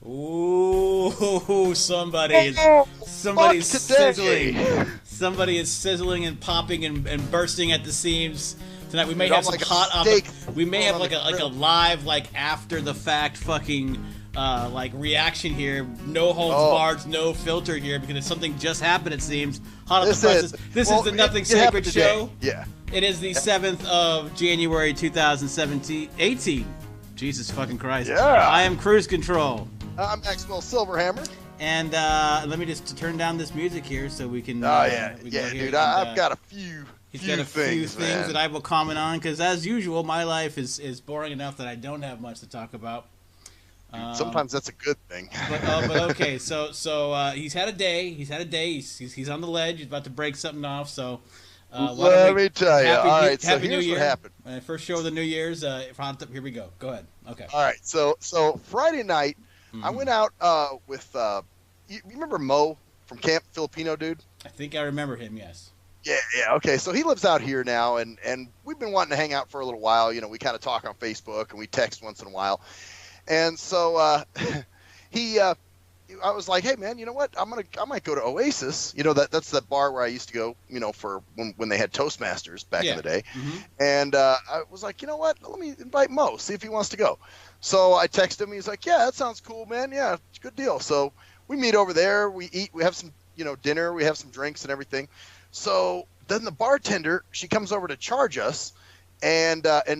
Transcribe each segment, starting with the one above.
Ooh, Fuck somebody's today. sizzling. Somebody is sizzling and popping and bursting at the seams. Tonight we may Dude, have I'm some like a hot steak we may thrown have on like the a grill. live after the fact fucking like reaction here. No holds Oh, barred, no filter here because something just happened it seems. Hot off the this is presses. This is well, the Nothing it happened Sacred today. show. Yeah. It is the 7th of January 2017 18. Jesus fucking Christ. Yeah. I am Cruise Control. I'm Maxwell Silverhammer. And let me just turn down this music here so we can. Oh yeah, we can yeah, go here dude. and, I've got a few. He's got a few things man. that I will comment on because, as usual, my life is boring enough that I don't have much to talk about. Sometimes that's a good thing. But okay, so he's had a day. He's on the ledge. He's about to break something off. So Let me tell you. All right, so Happy New here's Year. what happened. First show of the New Year's. Here we go. Go ahead. Okay. All right, so Friday night, I went out with you remember Mo from Camp Filipino dude? I think I remember him. Yes. Yeah. Okay, so he lives out here now, and we've been wanting to hang out for a little while. You know, we kind of talk on Facebook and we text once in a while, and so I was like, hey man, you know what? I might go to Oasis. You know that's the bar where I used to go. You know, for when they had Toastmasters back in the day, and I was like, you know what? Let me invite Mo, see if he wants to go. So I texted him. He's like, yeah, that sounds cool, man. Yeah, it's a good deal. So we meet over there. We eat. We have some dinner. We have some drinks and everything. So then the bartender, she comes over to charge us, and I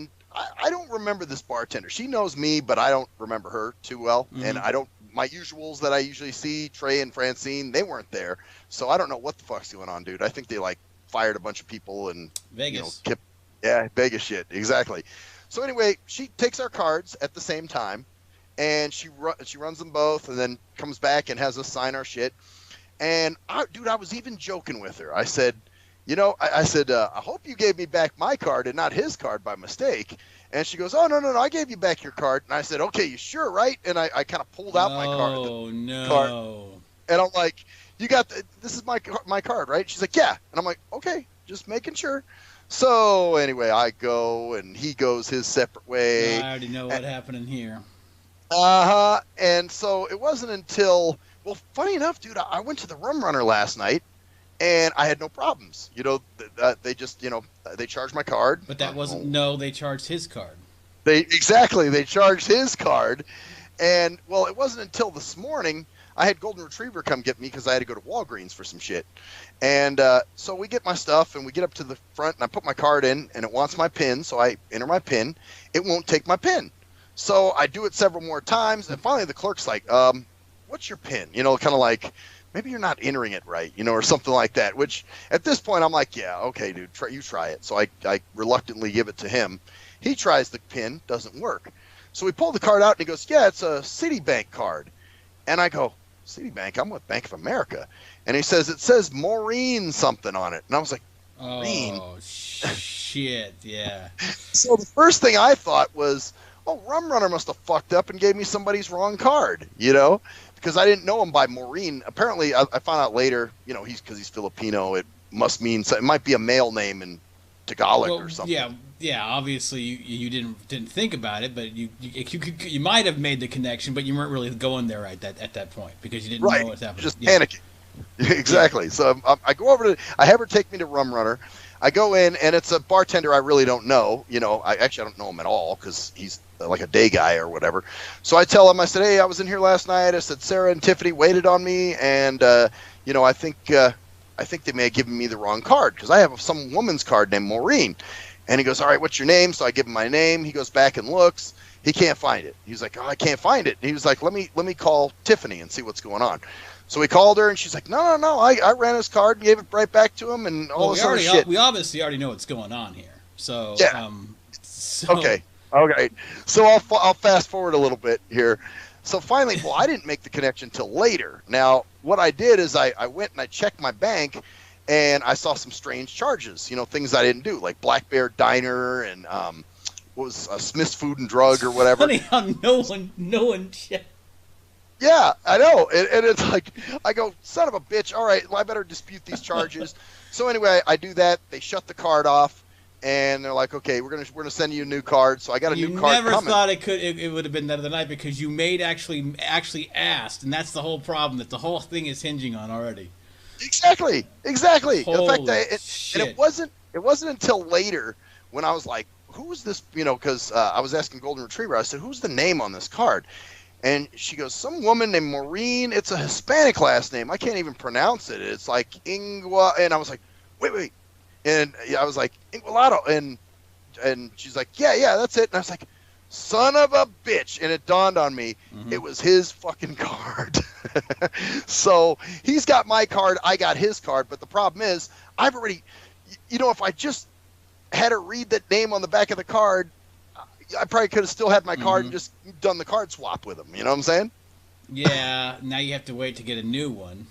don't remember this bartender. She knows me, but I don't remember her too well, and I don't. My usuals that I usually see, Trey and Francine, they weren't there, so I don't know what the fuck's going on, dude. I think they fired a bunch of people and Vegas. Vegas shit, exactly. So anyway, she takes our cards at the same time, and she runs them both, and then comes back and has us sign our shit. And I was even joking with her. I said, I said, I hope you gave me back my card and not his card by mistake. And she goes, oh, no, I gave you back your card. And I said, okay, you sure, right? And I kind of pulled out my card. Oh, no. Card. And I'm like, this is my card, right? She's like, yeah. And I'm like, okay, just making sure. So anyway, I go and he goes his separate way. I already know what happened in here. And so it wasn't until, well, funny enough, dude, I went to the Rum Runner last night. And I had no problems. They just, they charged my card. But that wasn't, they charged his card. They charged his card. And, well, it wasn't until this morning I had Golden Retriever come get me because I had to go to Walgreens for some shit. And so we get my stuff and we get up to the front and I put my card in and it wants my PIN. So I enter my PIN. It won't take my PIN. So I do it several more times. And finally the clerk's like, what's your PIN? Kind of like, maybe you're not entering it right, or something like that, which at this point I'm like, yeah, okay, dude, you try it. So I reluctantly give it to him. He tries the PIN, doesn't work. So we pull the card out and he goes, yeah, it's a Citibank card. And I go, Citibank? I'm with Bank of America. And he says, it says Maureen something on it. And I was like, Maureen? Oh, shit, yeah. So the first thing I thought was, oh, Rum Runner must have fucked up and gave me somebody's wrong card, because I didn't know him by Maureen. Apparently, I found out later, because he's Filipino, it must mean, it might be a male name in Tagalog or something. Yeah. Obviously, you didn't think about it, but you might have made the connection, but you weren't really going there at that point because you didn't know what was happening. Just panicking. Exactly. Yeah. So I go over I have her take me to Rum Runner. I go in, and it's a bartender I really don't know. I don't know him at all because he's like a day guy or whatever. So I tell him, I said, hey, I was in here last night. I said, Sarah and Tiffany waited on me, and, I think they may have given me the wrong card because I have some woman's card named Maureen. And he goes, all right, what's your name? So I give him my name. He goes back and looks. He can't find it. He's like, oh, I can't find it. And he was like, let me call Tiffany and see what's going on. So we called her, and she's like, no, I ran his card and gave it right back to him and all this other shit. We obviously already know what's going on here. So, yeah. Okay. So I'll fast forward a little bit here. So finally, I didn't make the connection till later. Now, what I did is I went and I checked my bank, and I saw some strange charges, things I didn't do, like Black Bear Diner and what was Smith's Food and Drug or whatever. Funny how no one checked. Yeah, I know. And it's like, I go, son of a bitch. All right, well, I better dispute these charges. So anyway, I do that. They shut the card off. and they're like, okay, we're gonna send you a new card. So I got a You new card never coming. thought it would have been that other night because you made actually asked, and that's the whole problem that the whole thing is hinging on already. Exactly. Holy In fact, shit. and it wasn't until later when I was like, who's this? You know, because I was asking Golden Retriever. I said, who's the name on this card? And she goes, some woman named Maureen. It's a Hispanic last name. I can't even pronounce it. It's like Ingua. And I was like, wait. And I was like, Ingualado. And she's like, yeah, that's it. And I was like, son of a bitch. And it dawned on me, it was his fucking card. So he's got my card. I got his card. But the problem is, I've already, you know, if I just had her read that name on the back of the card, I probably could have still had my card and just done the card swap with him. You know what I'm saying? Yeah, now you have to wait to get a new one.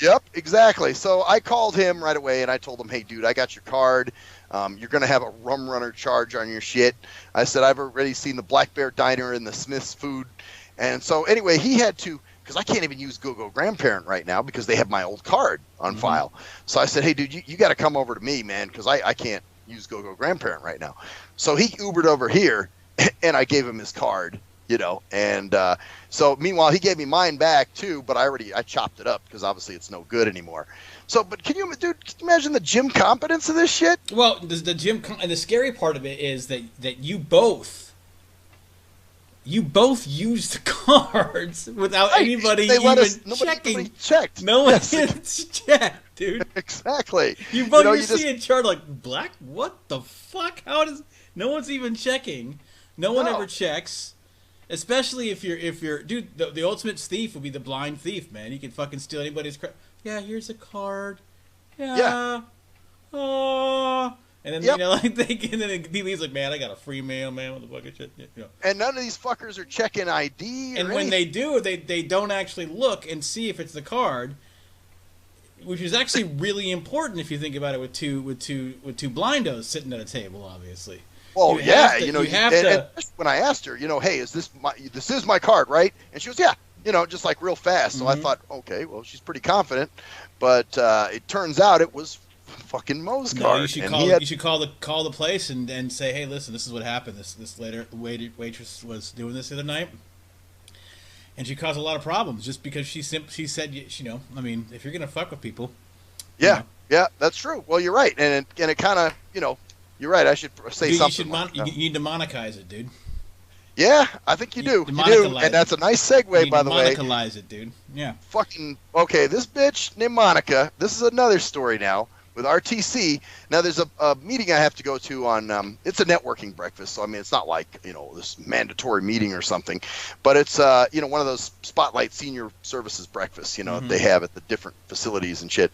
Yep, exactly. So I called him right away and I told him, hey, dude, I got your card. You're going to have a rum runner charge on your shit. I said, I've already seen the Black Bear Diner and the Smith's Food. And so anyway, he had to, because I can't even use GoGo Grandparent right now because they have my old card on file. So I said, hey, dude, you got to come over to me, man, because I can't use GoGo Grandparent right now. So he Ubered over here and I gave him his card, you know, and so meanwhile he gave me mine back too, but I chopped it up because obviously it's no good anymore. So, but can you imagine the gym competence of this shit? Well, the gym, and the scary part of it is that you both used the cards without anybody even checking. Nobody checked. No one checked, dude. Exactly. You both you see a chart like black. What the fuck? How does no one's even checking? No one ever checks. Especially if you're dude, the ultimate thief would be the blind thief, man. You can fucking steal anybody's crap. Yeah, here's a card. Yeah. And then you know, like and then he leaves like, man, I got a free mail, man. What the fucking shit, you know. And none of these fuckers are checking ID. And when they do, they don't actually look and see if it's the card, which is actually really important if you think about it with two blindos sitting at a table, obviously. Well, you know, and when I asked her, you know, hey, this is my card, right? And she goes, yeah, you know, just like real fast. So I thought, okay, well, she's pretty confident, but it turns out it was fucking Mo's card. You should call the place and say, hey, listen, this is what happened. This waitress was doing this the other night, and she caused a lot of problems just because she said, you know, I mean, if you're gonna fuck with people, yeah, that's true. Well, you're right, and it kind of, you know. You're right. I should say something. You need to monetize it, dude. Yeah, I think you do. You do, and that's a nice segue, by the way. Monetize it, dude. Yeah. Fucking okay. This bitch named Monica. This is another story now with RTC. Now there's a meeting I have to go to on. It's a networking breakfast, so I mean it's not like, you know, this mandatory meeting or something, but it's you know, one of those Spotlight Senior Services breakfasts, you know, that they have at the different facilities and shit.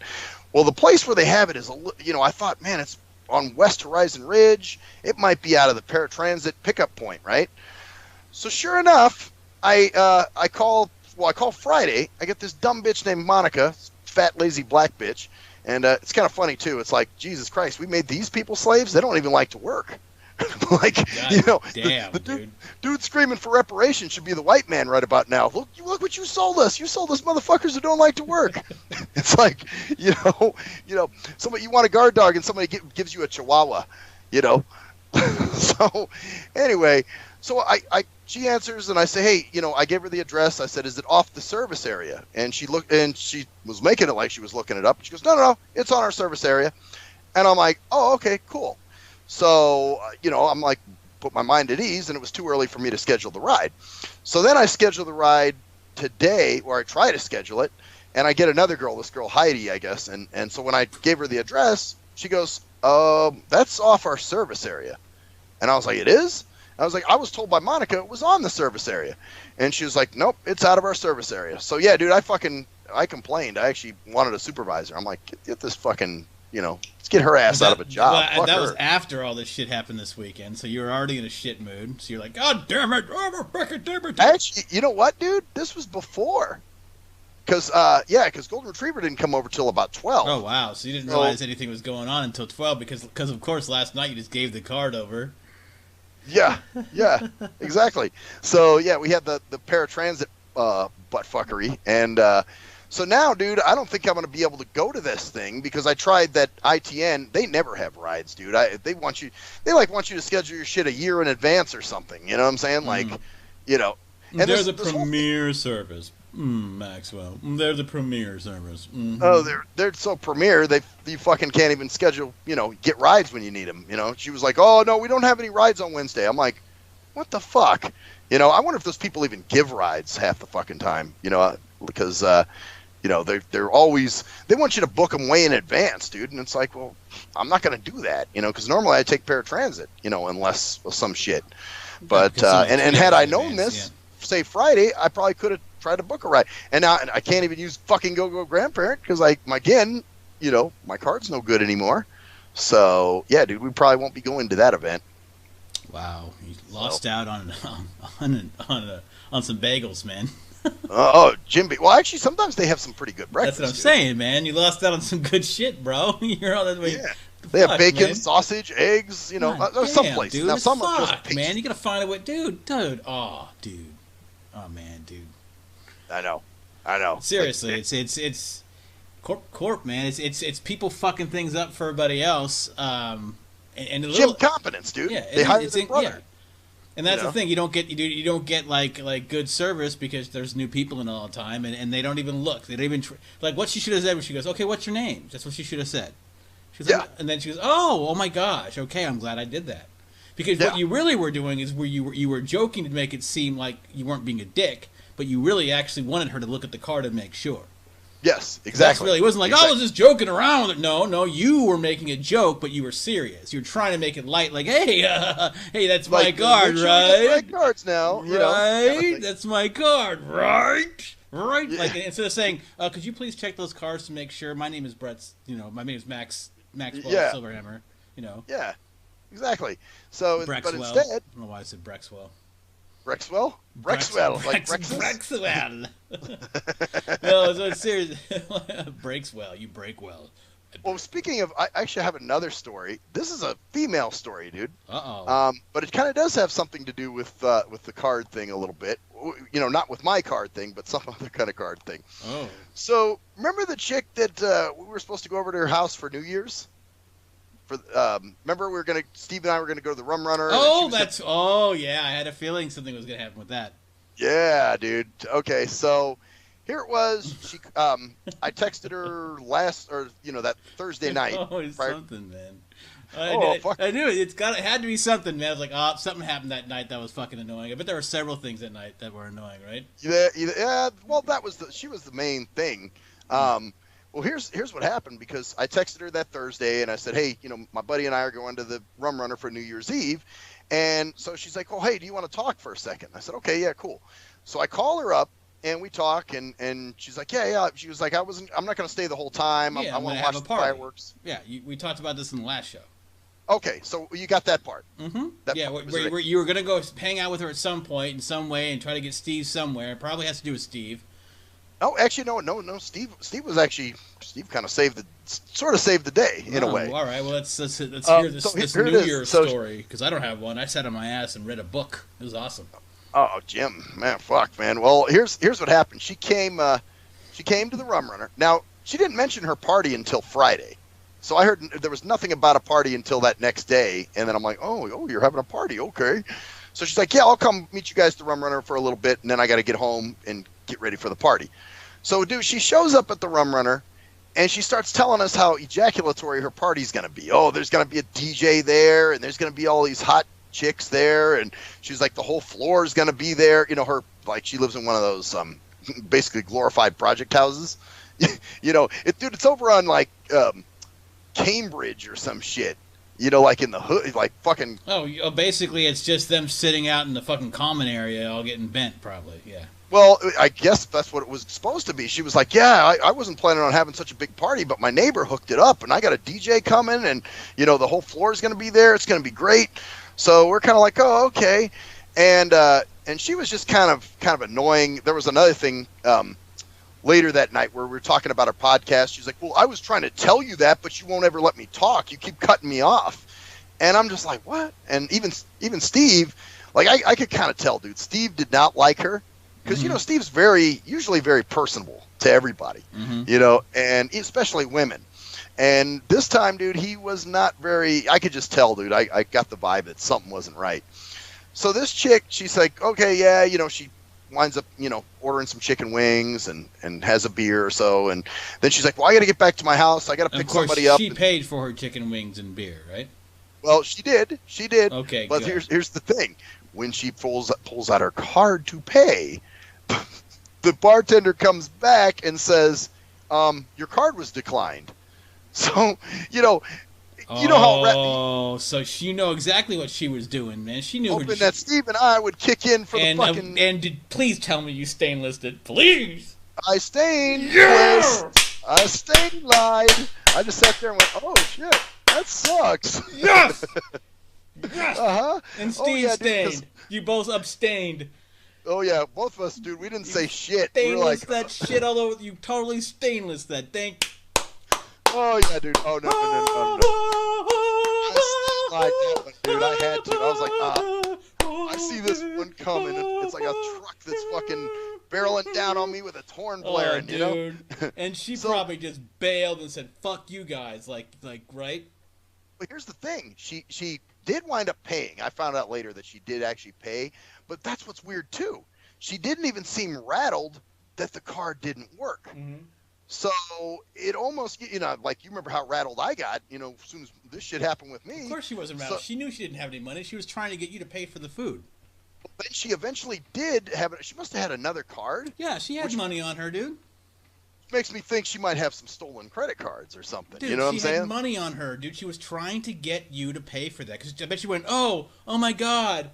Well, the place where they have it is you know, I thought, man, it's on West Horizon Ridge. It might be out of the paratransit pickup point, right? So sure enough, I call Friday. I get this dumb bitch named Monica, fat lazy black bitch, and it's kind of funny too. It's like, Jesus Christ, we made these people slaves. They don't even like to work. Like, God, you know, damn, the dude screaming for reparations should be the white man right about now. Look what you sold us. You sold us motherfuckers who don't like to work. It's like, you know, somebody, you want a guard dog and somebody gives you a chihuahua, you know. So anyway, so she answers and I say, hey, you know, I gave her the address. I said, is it off the service area? And she looked, and she was making it like she was looking it up. She goes, no, it's on our service area. And I'm like, oh, okay, cool. So, you know, I'm like, put my mind at ease, and it was too early for me to schedule the ride. So then I schedule the ride today, or I try to schedule it, and I get another girl, this girl Heidi, I guess. And so when I gave her the address, she goes, that's off our service area. And I was like, it is? I was like, I was told by Monica it was on the service area. And she was like, nope, it's out of our service area. So yeah, dude, I complained. I actually wanted a supervisor. I'm like, get this fucking, you know, let's get her ass out of a job. Well, that was after all this shit happened this weekend, so you were already in a shit mood. So you're like, God damn it, damn it. Actually, you know what, dude? This was before. Because Golden Retriever didn't come over till about 12. Oh, wow. So you didn't realize anything was going on until 12 because of course, last night you just gave the card over. Yeah, exactly. So, yeah, we had the paratransit butt fuckery, and So now, dude, I don't think I'm going to be able to go to this thing because I tried that ITN. They never have rides, dude. They want you to schedule your shit a year in advance or something. You know what I'm saying? Like, you know. And they're the premier service, Maxwell. They're the premier service. Mm-hmm. Oh, they're so premier you fucking can't even schedule. You know, get rides when you need them. You know, she was like, "Oh no, we don't have any rides on Wednesday." I'm like, "What the fuck?" You know, I wonder if those people even give rides half the fucking time. You know, because. You know, they're always, they want you to book them way in advance, dude. And it's like, well, I'm not going to do that, you know, because normally I take paratransit, you know, unless some shit. But, and had I known this, say Friday, I probably could have tried to book a ride. And now I can't even use fucking Go Grandparent because, again, you know, my card's no good anymore. So, yeah, dude, we probably won't be going to that event. Wow. You lost out on some bagels, man. Oh, Jim. Well, actually, sometimes they have some pretty good breakfast. That's what I'm saying, man. You lost out on some good shit, bro. You're on that way. Yeah. They have bacon, man. Sausage, eggs. You know, some places. Dude, now, some fuck, are just man. You gotta find a way, dude. Oh, dude. Oh, man, dude. I know. Seriously, it's corp, man. It's people fucking things up for everybody else. And a little Jim competence, dude. Yeah, they hire their brother. Yeah. And that's the thing, you don't get like good service because there's new people in all the time, and they don't even look. They don't even like what she should have said when she goes, "Okay, what's your name?" That's what she should have said. She was like, and then she goes, "Oh my gosh, okay, I'm glad I did that." Because what you really were doing is you were joking to make it seem like you weren't being a dick, but you really actually wanted her to look at the card and make sure. Yes, exactly. It wasn't like, I was just joking around with it. No, you were making a joke, but you were serious. You were trying to make it light, like, hey, that's my card, right? My cards now, right? You know, That's my card, right? Right? Yeah. Like, instead of saying, could you please check those cards to make sure my name is Brett's, you know, my name is Maxwell Silverhammer, you know. Yeah, exactly. So, Brexwell. but instead, I don't know why I said Brexwell. Brexwell, like Brexus. Brexwell. No, so it's serious. Breaks well. You break well. Well, speaking of, I actually have another story. This is a female story, dude. Uh-oh. But it kind of does have something to do with the card thing a little bit. You know, not with my card thing, but some other kind of card thing. Oh. So, remember the chick that we were supposed to go over to her house for New Year's? Remember Steve and I were gonna go to the Rum Runner. Yeah, I had a feeling something was gonna happen with that. Yeah, dude. Okay, so here it was. She, I texted her that Thursday night. Always something, man. Fuck. I knew it. It had to be something, man. I was like, something happened that night that was fucking annoying. I bet there were several things that night that were annoying, right? Yeah. Well, she was the main thing. Well, here's what happened, because I texted her that Thursday and I said, hey, you know, my buddy and I are going to the Rum Runner for New Year's Eve. And so she's like, oh, hey, do you want to talk for a second? I said, okay, yeah, cool. So I call her up and we talk, and she's like, yeah. She was like, I'm not going to stay the whole time. I want to watch the fireworks. Yeah, we talked about this in the last show. Okay, so you got that part. Mm-hmm. Where you were going to go hang out with her at some point in some way and try to get Steve somewhere. It probably has to do with Steve. Oh, actually, no. Steve kind of saved the day in a way. All right. Well, let's hear this New Year's story, because I don't have one. I sat on my ass and read a book. It was awesome. Oh, Jim, man, fuck, man. Well, here's what happened. She came to the Rum Runner. Now, she didn't mention her party until Friday, so I heard there was nothing about a party until that next day. And then I'm like, oh, you're having a party, okay? So she's like, yeah, I'll come meet you guys at the Rum Runner for a little bit, and then I got to get home and get ready for the party. So, dude, she shows up at the Rum Runner, and she starts telling us how ejaculatory her party's going to be. Oh, there's going to be a DJ there, and there's going to be all these hot chicks there, and she's like, the whole floor is going to be there. You know, she lives in one of those basically glorified project houses. You know, it's over on like Cambridge or some shit. You know, like in the hood, like fucking. Oh, basically, it's just them sitting out in the fucking common area, all getting bent, probably. Yeah. Well, I guess that's what it was supposed to be. She was like, yeah, I wasn't planning on having such a big party, but my neighbor hooked it up, and I got a DJ coming, and, you know, the whole floor is going to be there. It's going to be great. So we're kind of like, oh, okay. And she was just kind of annoying. There was another thing later that night where we were talking about our podcast. She's like, well, I was trying to tell you that, but you won't ever let me talk. You keep cutting me off. And I'm just like, what? And even Steve, like, I could kind of tell, dude. Steve did not like her. Because, you know, Steve's usually very personable to everybody, Mm-hmm. you know, and especially women. And this time, dude, he was not very, I could just tell, dude, I got the vibe that something wasn't right. So this chick, she's like, okay, yeah, you know, she winds up, you know, ordering some chicken wings and has a beer or so. And then she's like, well, I got to get back to my house. I got to pick somebody up. She paid for her chicken wings and beer, right? Well, she did. Okay, but good. here's the thing. When she pulls out her card to pay, the bartender comes back and says, your card was declined. So, you know how... Oh, so you know exactly what she was doing, man. She knew... Hoping that Steve and I would kick in for the fucking... please tell me you stain listed. Please! I stained. Yeah! I stained lied. I just sat there and went, oh, shit, that sucks. Yes! Yes! Uh-huh. And Steve stained. You both abstained. Oh, yeah, both of us, dude, we didn't say shit. Stainless we were like, that shit all over... You totally stainless that thing. Oh, yeah, dude. Oh, no. I lied that one, dude. I had to. I was like, I see this one coming. It's like a truck that's fucking barreling down on me with its horn blaring, you know? And she probably just bailed and said, fuck you guys, like, right? But here's the thing. She did wind up paying. I found out later that she did actually pay, but that's what's weird, too. She didn't even seem rattled that the card didn't work. Mm-hmm. So it almost, you know, like you remember how rattled I got, you know, as soon as this shit happened with me. Of course she wasn't rattled. She knew she didn't have any money. She was trying to get you to pay for the food. Then she eventually did have it. She must have had another card. Yeah, she had money on her, dude. Makes me think she might have some stolen credit cards or something. Dude, you know what I'm saying? She had money on her, dude. She was trying to get you to pay for that. Because I bet she went, oh my God.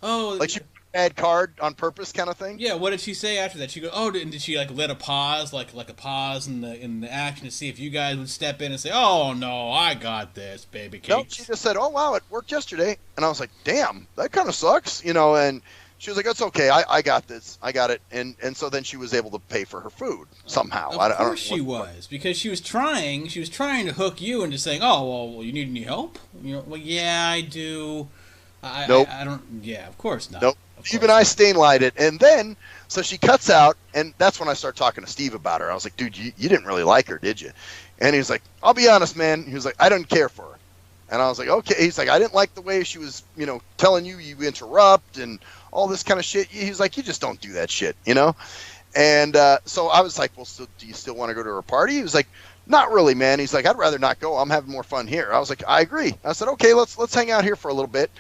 Oh. Like she bad card on purpose kind of thing? Yeah, what did she say after that? She goes, and did she like let a pause, like a pause in the action to see if you guys would step in and say, oh no, I got this, baby cakes? No, she just said, oh wow, it worked yesterday. And I was like, damn, that kind of sucks, you know, and she was like, that's okay, I got this, I got it. And so then she was able to pay for her food somehow. Of course she was, because she was trying to hook you into saying, oh, well, you need any help? You know, well, yeah, I do. Nope. I don't, yeah, of course not. Nope. Even I stain lied it. And then, so she cuts out, and that's when I start talking to Steve about her. I was like, dude, you didn't really like her, did you? And he was like, I'll be honest, man. He was like, I didn't care for her. And I was like, okay. He's like, I didn't like the way she was, you know, telling you interrupt and all this kind of shit. He's like, you just don't do that shit, you know? And so I was like, well, so do you still want to go to her party? He was like, not really, man. He's like, I'd rather not go. I'm having more fun here. I was like, I agree. I said, okay, let's hang out here for a little bit.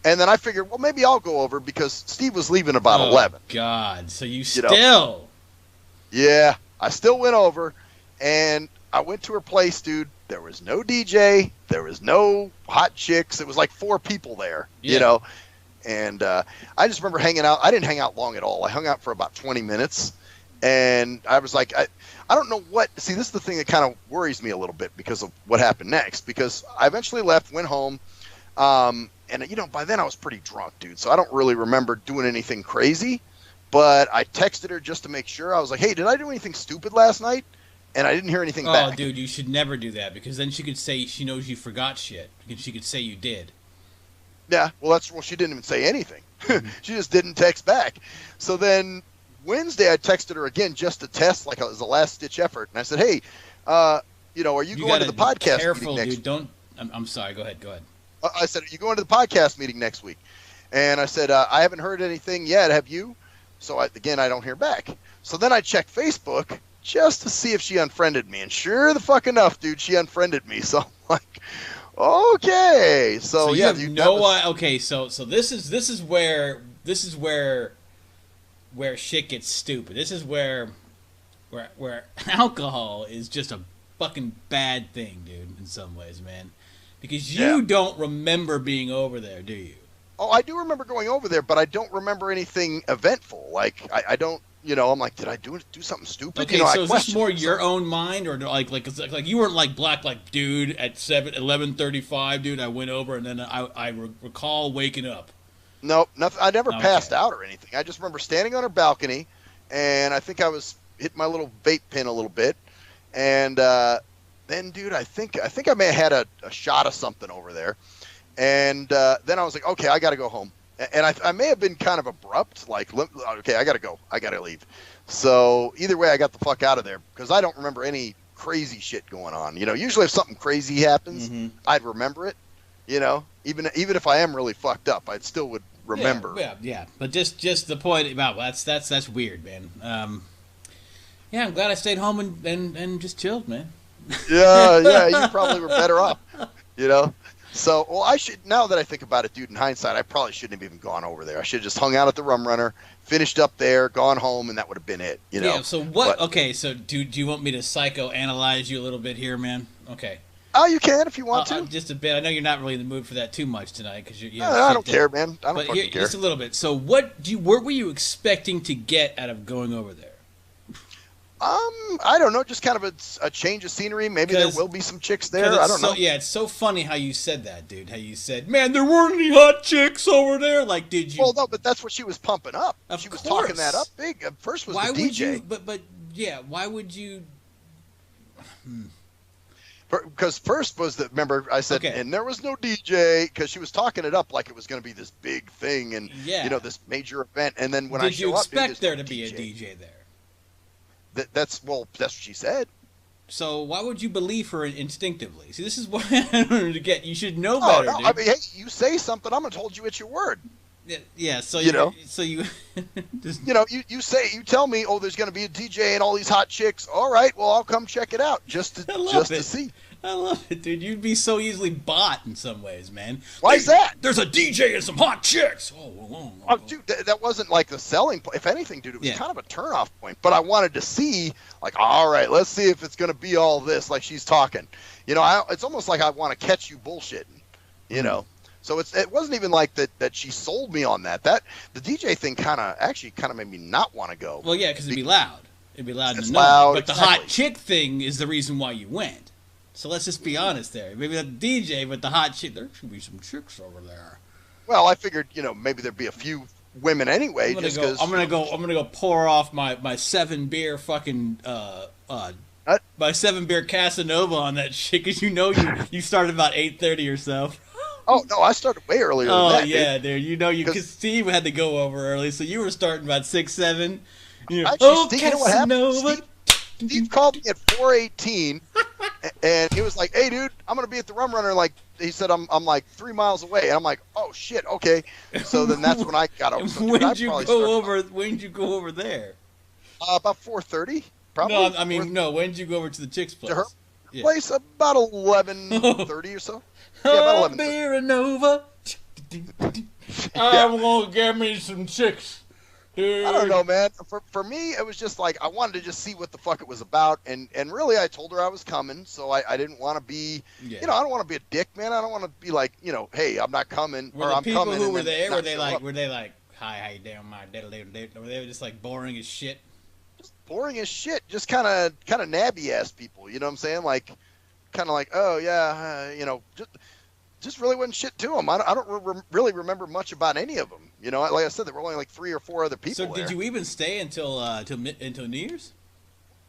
And then I figured, well, maybe I'll go over because Steve was leaving about 11. God, so you know? Still? Yeah, I still went over, and I went to her place, dude. There was no DJ. There was no hot chicks. It was like 4 people there, you know. And I just remember hanging out. I didn't hang out long at all. I hung out for about 20 minutes. And I was like, I don't know what. See, this is the thing that kind of worries me a little bit because of what happened next. Because I eventually left, went home. And, you know, by then I was pretty drunk, dude. So I don't really remember doing anything crazy. But I texted her just to make sure. I was like, hey, did I do anything stupid last night? And I didn't hear anything back. Oh, dude, you should never do that because then she could say she knows you forgot shit. Because she could say you did. Yeah, well, she didn't even say anything. She just didn't text back. So then Wednesday I texted her again just to test, like as a last-ditch effort. And I said, hey, you know, are you going to the podcast meeting next week? Don't. I'm sorry. Go ahead. I said, are you going to the podcast meeting next week? And I said, I haven't heard anything yet. Have you? So, I don't hear back. So then I checked Facebook just to see if she unfriended me. And sure the fuck enough, dude, she unfriended me. So I'm like, okay. So yeah. Okay, so this is where shit gets stupid. This is where alcohol is just a fucking bad thing, dude, in some ways, man. Because you don't remember being over there, do you? Oh, I do remember going over there, but I don't remember anything eventful. Like, I don't, you know, I'm like, did I do something stupid? Okay, you know, so is this more your own mind, or like you weren't like Black, like, dude, at 11:35, dude, I went over, and then I recall waking up. Nope, nothing. I never passed out or anything. I just remember standing on her balcony, and I think I was hitting my little vape pen a little bit, and then, dude, I think I may have had a shot of something over there. And then I was like, okay, I got to go home. And I may have been kind of abrupt, like, okay, I gotta go, I gotta leave. So either way, I got the fuck out of there because I don't remember any crazy shit going on. You know, usually if something crazy happens, I'd remember it. You know, even if I am really fucked up, I still would remember. Yeah. But just the point about that's weird, man. Yeah, I'm glad I stayed home and just chilled, man. Yeah, you probably were better off. You know. So, well, I should, now that I think about it, dude, in hindsight, I probably shouldn't have even gone over there. I should have just hung out at the Rum Runner, finished up there, gone home, and that would have been it, you know? Yeah, so what, okay, so do you want me to psychoanalyze you a little bit here, man? Okay. Oh, you can if you want to. Just a bit. I know you're not really in the mood for that too much tonight, because you're I don't care, man. I don't fucking care. Just a little bit. So what were you expecting to get out of going over there? I don't know, just kind of a change of scenery. Maybe there will be some chicks there. I don't know. Yeah, it's so funny how you said that, dude. How you said, "Man, there weren't any hot chicks over there." Like, did you? Well, no, but that's what she was pumping up. Of she was course. talking that up big. First was why the DJ. Would you? But yeah, why would you? Because first was the, remember I said, and there was no DJ, because she was talking it up like it was going to be this big thing and you know, this major event. And then when I show up, did you expect there to be a DJ there? That's what she said. So why would you believe her instinctively? See, this is what I wanted to get. You should know better. No, dude. I mean, hey, you say something, I'm gonna hold you at your word. Yeah. So you know, so you, just, you know, you tell me, oh, there's gonna be a DJ and all these hot chicks. All right, well, I'll come check it out just to see. I love it, dude. You'd be so easily bought in some ways, man. Why is that? There's a DJ and some hot chicks. Oh, dude, that wasn't like the selling point. If anything, dude, it was kind of a turnoff point. But I wanted to see, like, all right, let's see if it's going to be all this, like she's talking. You know, it's almost like I want to catch you bullshitting, you know. So it wasn't even like that she sold me on that. The DJ thing kind of made me not want to go. Well, yeah, because it'd be loud. It'd be loud. It's loud. But the hot chick thing is the reason why you went. So let's just be honest there. Maybe not the DJ, but the hot chick. There should be some chicks over there. Well, I figured, you know, maybe there'd be a few women anyway. I'm gonna go pour off my 7-beer fucking my 7-beer Casanova on that shit, because you know you started about 8:30 or so. Oh no, I started way earlier than that. Oh yeah, dude. You know, because Steve had to go over early, so you were starting about 6, 7. You know, Steve, you know what happened? Steve called me at 4:18, and he was like, "Hey, dude, I'm gonna be at the Rum Runner." Like he said, I'm like 3 miles away, and I'm like, "Oh shit, okay." So then that's when I got over. So, when did you go over there? About 4:30, probably. No, I mean, no. When did you go over to the chick's place? To her place, about 11:30 or so. Yeah, about 11:30. Beer Nova. I'm gonna get me some chicks. I don't know, man. For me, it was just like I wanted to just see what the fuck it was about, and really, I told her I was coming, so I didn't want to be, you know, I don't want to be a dick, man. I don't want to be like, you know, hey, I'm not coming, or I'm coming. Who were there? Were they like, hi, how you doing, my diddle? Were they just like boring as shit? Just boring as shit. Just kind of nabby ass people. You know what I'm saying? Like, kind of like, oh yeah, you know, just really wasn't shit to them. I don't really remember much about any of them. You know, like I said, there were only like 3 or 4 other people. So did you even stay until New Year's?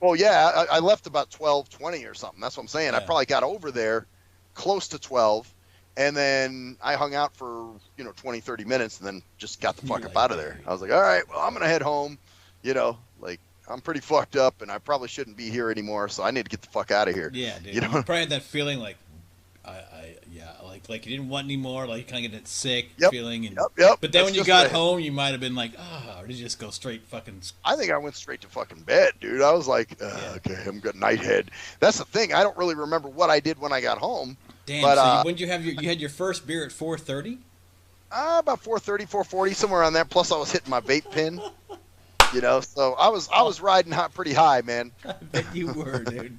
Well, yeah, I left about 12:20 or something. That's what I'm saying. Yeah. I probably got over there close to 12, and then I hung out for 20, 30 minutes, and then just got the fuck up out of there. I was like, all right, well, I'm gonna head home. You know, like I'm pretty fucked up, and I probably shouldn't be here anymore. So I need to get the fuck out of here. Yeah, dude. You probably had that feeling like. Like you didn't want any more, like you kind of get that sick feeling. And, yep. But then when you got home, you might have been like, or did you just go straight fucking... I think I went straight to fucking bed, dude. I was like, okay, I'm good nighthead. That's the thing. I don't really remember what I did when I got home. Damn, but, so when did you have you had your first beer at 4:30? About 4:30, 4:40, somewhere around there. Plus I was hitting my vape pen. You know, so I was riding pretty high, man. I bet you were, dude.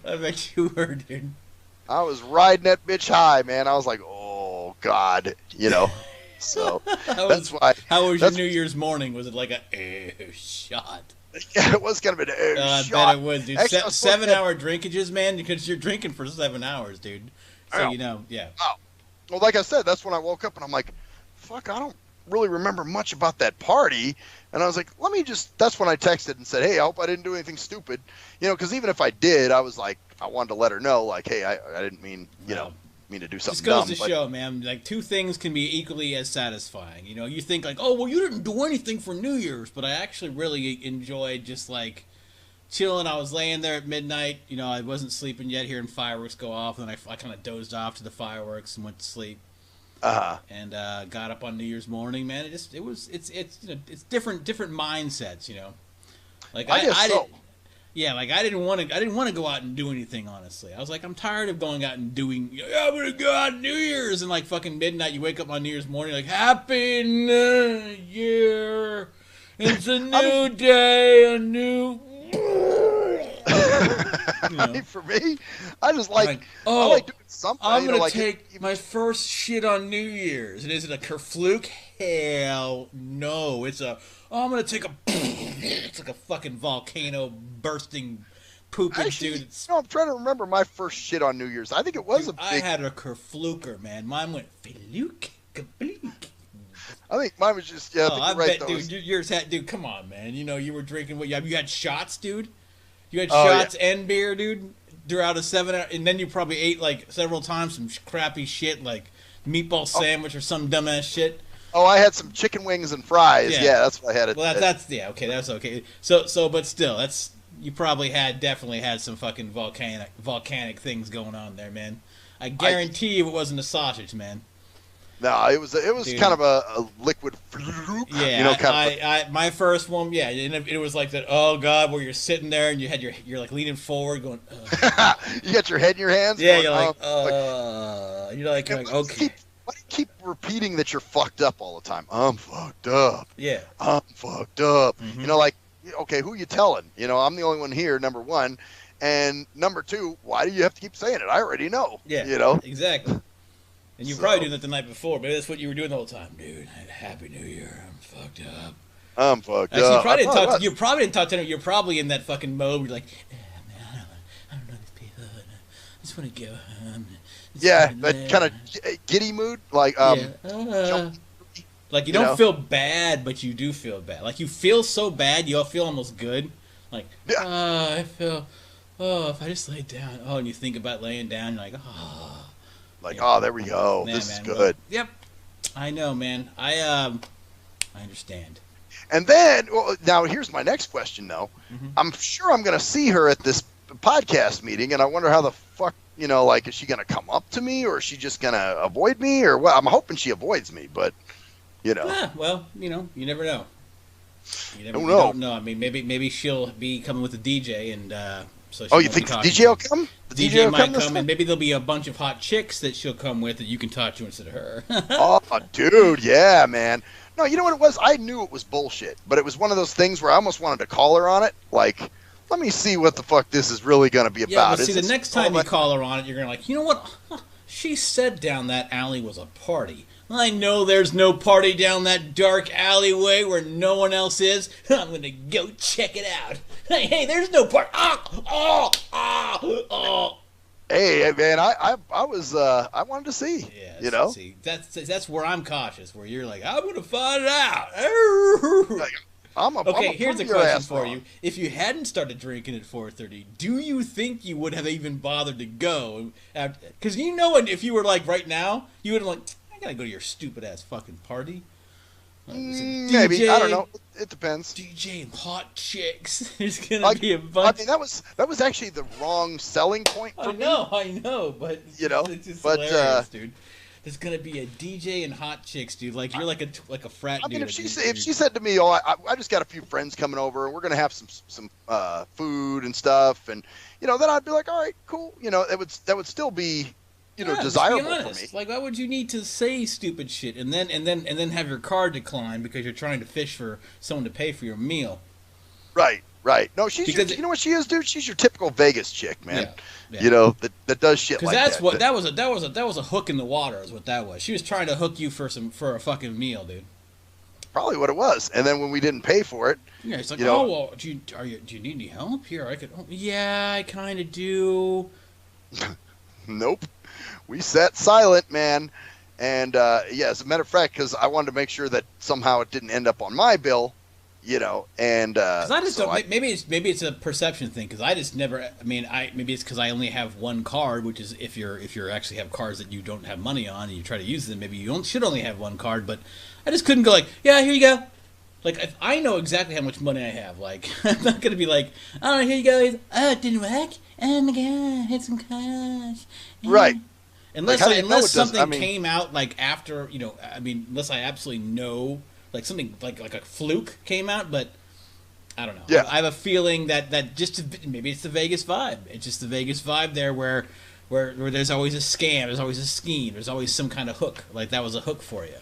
I bet you were, dude. I was riding that bitch high, man. I was like, oh, God, you know. So that's why. How was your New Year's morning? Was it like a shot? Yeah, it was kind of an shot. I bet it was, dude. Actually, 7-hour drinkages, man, because you're drinking for 7 hours, dude. So, yeah. Oh. Well, like I said, that's when I woke up and I'm like, fuck, I don't really remember much about that party. And I was like, that's when I texted and said, hey, I hope I didn't do anything stupid. You know, because even if I did, I was like, I wanted to let her know, like, hey, I didn't mean, you know, me to do Just something goes dumb. to show, man. Like, two things can be equally as satisfying. You know, you think like, oh, well, you didn't do anything for New Year's, but I actually really enjoyed just like chilling. I was laying there at midnight. You know, I wasn't sleeping yet, hearing fireworks go off, and then I kind of dozed off to the fireworks and went to sleep. And got up on New Year's morning, man. It's different mindsets, you know. Like I guess so. Yeah, like I didn't want to go out and do anything. Honestly, I was like, I'm tired of going out and doing. Yeah, I'm gonna go out New Year's and like fucking midnight. You wake up on New Year's morning like Happy New Year. It's a new day, a new. You know. For me, I just like oh, I like doing something. I'm gonna like take my first shit on New Year's. And is it a kerfluke? Hell no! I'm gonna take a. It's like a fucking volcano bursting, pooping dude. I'm trying to remember my first shit on New Year's. I think it was a big. I had a kerfluker, man. Mine went fluke, kablook. I think mine was just I bet, dude. Yours had, dude. Come on, man. You know you were drinking what? You had shots, dude. You had shots and beer, dude. Throughout a 7 hour, and then you probably ate like several times some crappy shit like meatball sandwich or some dumbass shit. Oh, I had some chicken wings and fries. Yeah, that's what I had. Well, that's okay. That's okay. So, but still, you probably definitely had some fucking volcanic things going on there, man. I guarantee you it wasn't a sausage, man. No, it was dude. Kind of a liquid. Yeah, you know, my first one, yeah, and it was like that. Oh God, where you're sitting there and you're like leaning forward, going. You got your head in your hands. Yeah, going, you're like okay. Why do you keep repeating that you're fucked up all the time? I'm fucked up. Yeah. I'm fucked up. Mm-hmm. You know, like, okay, who you telling? You know, I'm the only one here, number one. And number two, why do you have to keep saying it? I already know. Yeah. You know? Exactly. And you probably doing that the night before. Maybe that's what you were doing the whole time. Dude, Happy New Year. I'm fucked up. I'm fucked Actually, up. You probably didn't talk to him. You're probably in that fucking mode where you're like, man, I don't know these people. I just want to go home. Yeah, that kind of giddy mood, like like you don't feel bad, but you do feel bad. Like you feel so bad, you'll feel almost good. Like I feel, if I just lay down. Oh, and you think about laying down, you're like, there we go. Yeah, this man, is good. Yep, I know, man. I understand. And then, now here's my next question, though. Mm-hmm. I'm sure I'm going to see her at this podcast meeting, and I wonder how the fuck. You know, like, is she going to come up to me, or is she just going to avoid me, or what? I'm hoping she avoids me, but, you know. Yeah, well, you know, you never know. You don't know. I mean, maybe she'll be coming with a DJ, and so. You think the DJ will come? The DJ might come, and maybe there'll be a bunch of hot chicks that she'll come with that you can talk to instead of her. Oh, dude, yeah, man. No, you know what it was? I knew it was bullshit, but it was one of those things where I almost wanted to call her on it, like. Let me see what the fuck this is really going to be about. Yeah, but see, the next time you call her on it, you're going to like, you know what? She said down that alley was a party. I know there's no party down that dark alleyway where no one else is. I'm going to go check it out. Hey, there's no party. Hey, man, I wanted to see. Yeah, you know? See, that's where I'm cautious, where you're like, I'm going to find out. Here's a question for you. If you hadn't started drinking at 4:30, do you think you would have even bothered to go? Because you know, if you were like right now, you would have like, I gotta go to your stupid ass fucking party. Maybe I don't know. It depends. DJ and hot chicks. There's gonna be a bunch. I mean, that was actually the wrong selling point for me. I know, but you know, it's just hilarious, dude. There's gonna be a DJ and hot chicks, dude. Like you're like a frat dude. I mean, if she said to me, "Oh, I just got a few friends coming over, and we're gonna have some food and stuff," and you know, then I'd be like, "All right, cool." You know, that would still be, desirable for me. Like, why would you need to say stupid shit and then have your card decline because you're trying to fish for someone to pay for your meal? Right. No, you know what she is, dude? She's your typical Vegas chick, man. Yeah. You know, that does shit like that. Because that was a hook in the water, is what that was. She was trying to hook you for a fucking meal, dude. Probably what it was. And then when we didn't pay for it, yeah, it's like, well, do you need any help here? I could. Oh, yeah, I kind of do. Nope. We sat silent, man. And as a matter of fact, because I wanted to make sure that somehow it didn't end up on my bill. you know, and because I just so don't. Maybe it's a perception thing. Because I just never. I mean, maybe it's because I only have one card, which is if you're actually have cards that you don't have money on and you try to use them, maybe you should only have one card. But I just couldn't go like, yeah, here you go. Like if I know exactly how much money I have, like I'm not gonna be like, oh, here you go. Oh, it didn't work. Oh my god, hit some cash. Right. Unless something came out like after, you know, I mean, unless I absolutely know, like something like a fluke came out, but I don't know. Yeah. I have a feeling that maybe it's the Vegas vibe. It's just the Vegas vibe there where there's always a scam, there's always a scheme, there's always some kind of hook. Like that was a hook for you.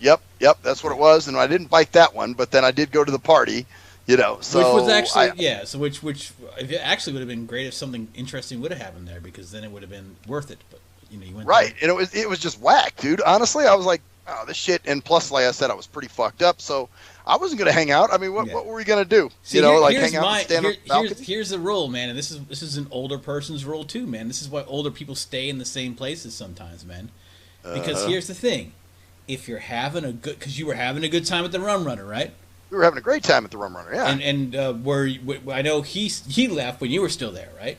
Yep, that's what it was, and I didn't bite that one, but then I did go to the party, you know. So which was actually so which it actually would have been great if something interesting would have happened there, because then it would have been worth it. But you know, you went right, and it was just whack, dude. Honestly, I was like, oh, this shit, and plus, like I said, I was pretty fucked up, so I wasn't gonna hang out. I mean, what were we gonna do? See, you know, like hang out and stand on the balcony? Here's the rule, man, and this is an older person's rule too, man. This is why older people stay in the same places sometimes, man. Because here's the thing. If you're having a good, because you were having a good time at the Rum Runner, right? We were having a great time at the Rum Runner, yeah. And I know he left when you were still there, right?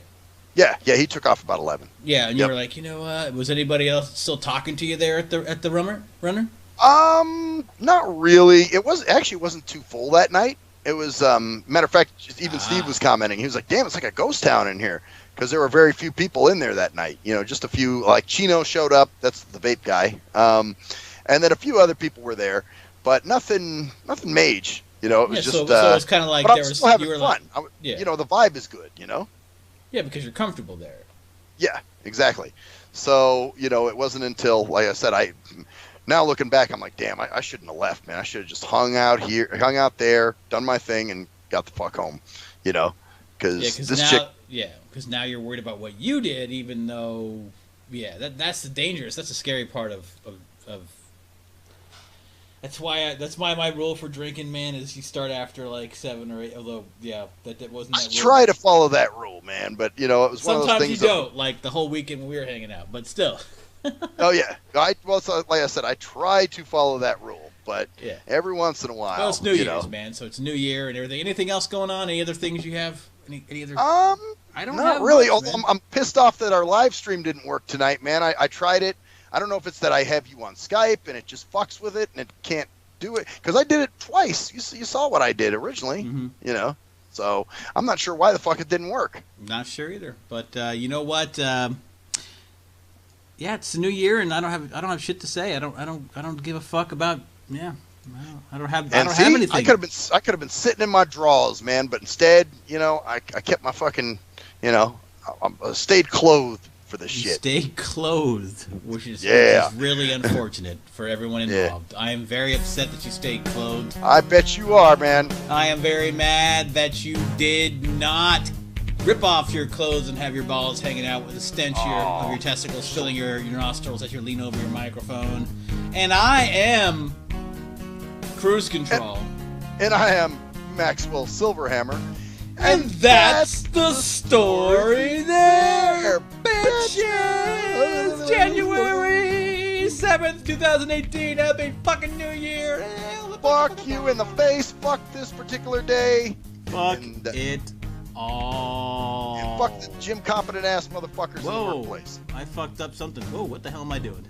Yeah, he took off about 11. Yeah, and you were like, you know what? Was anybody else still talking to you there at the Rum Runner? Not really. It wasn't too full that night. It was matter of fact, even Steve was commenting. He was like, "Damn, it's like a ghost town in here," because there were very few people in there that night. You know, just a few. Like Chino showed up. That's the vape guy. And then a few other people were there, but nothing mage. You know, it was just. So it's kind of like but there I'm was. Still having you were fun. like, You know, the vibe is good. You know. Yeah, because you're comfortable there. Yeah, exactly. So you know, it wasn't until, like I said, now looking back, I'm like, damn, I shouldn't have left, man. I should have just hung out there, done my thing, and got the fuck home. You know, because now you're worried about what you did, even though, that's the dangerous. That's the scary part of. That's why my rule for drinking, man, is you start after like 7 or 8. Although, that wasn't. I try to follow that rule, man, but you know, it was one of those things. Sometimes you don't, like the whole weekend when we were hanging out, but still. Oh yeah, like I said, I try to follow that rule, but every once in a while. Well, it's New Year's, man, so it's New Year and everything. Anything else going on? Any other things you have? Any other? I don't. Not really. I'm pissed off that our live stream didn't work tonight, man. I tried it. I don't know if it's that I have you on Skype and it just fucks with it and it can't do it, because I did it twice. You saw what I did originally, you know. So I'm not sure why the fuck it didn't work. Not sure either. But you know what? It's the new year, and I don't have shit to say. I don't give a fuck about. Yeah, I don't have anything. I could have been sitting in my drawers, man. But instead, you know, I kept my fucking, you know, I stayed clothed for this shit. Stayed clothed, which is really unfortunate for everyone involved. I am very upset that you stayed clothed. I bet you are, man. I am very mad that you did not rip off your clothes and have your balls hanging out with the stench of your testicles filling your nostrils as you lean over your microphone. And I am Cruise Control. And I am Maxwell Silverhammer. And that's the story there, bitches! January 7th, 2018. Happy fucking New Year! Fuck you in the face. Fuck this particular day. Fuck it all. And fuck the gym competent ass motherfuckers in the workplace. I fucked up something. Oh, what the hell am I doing?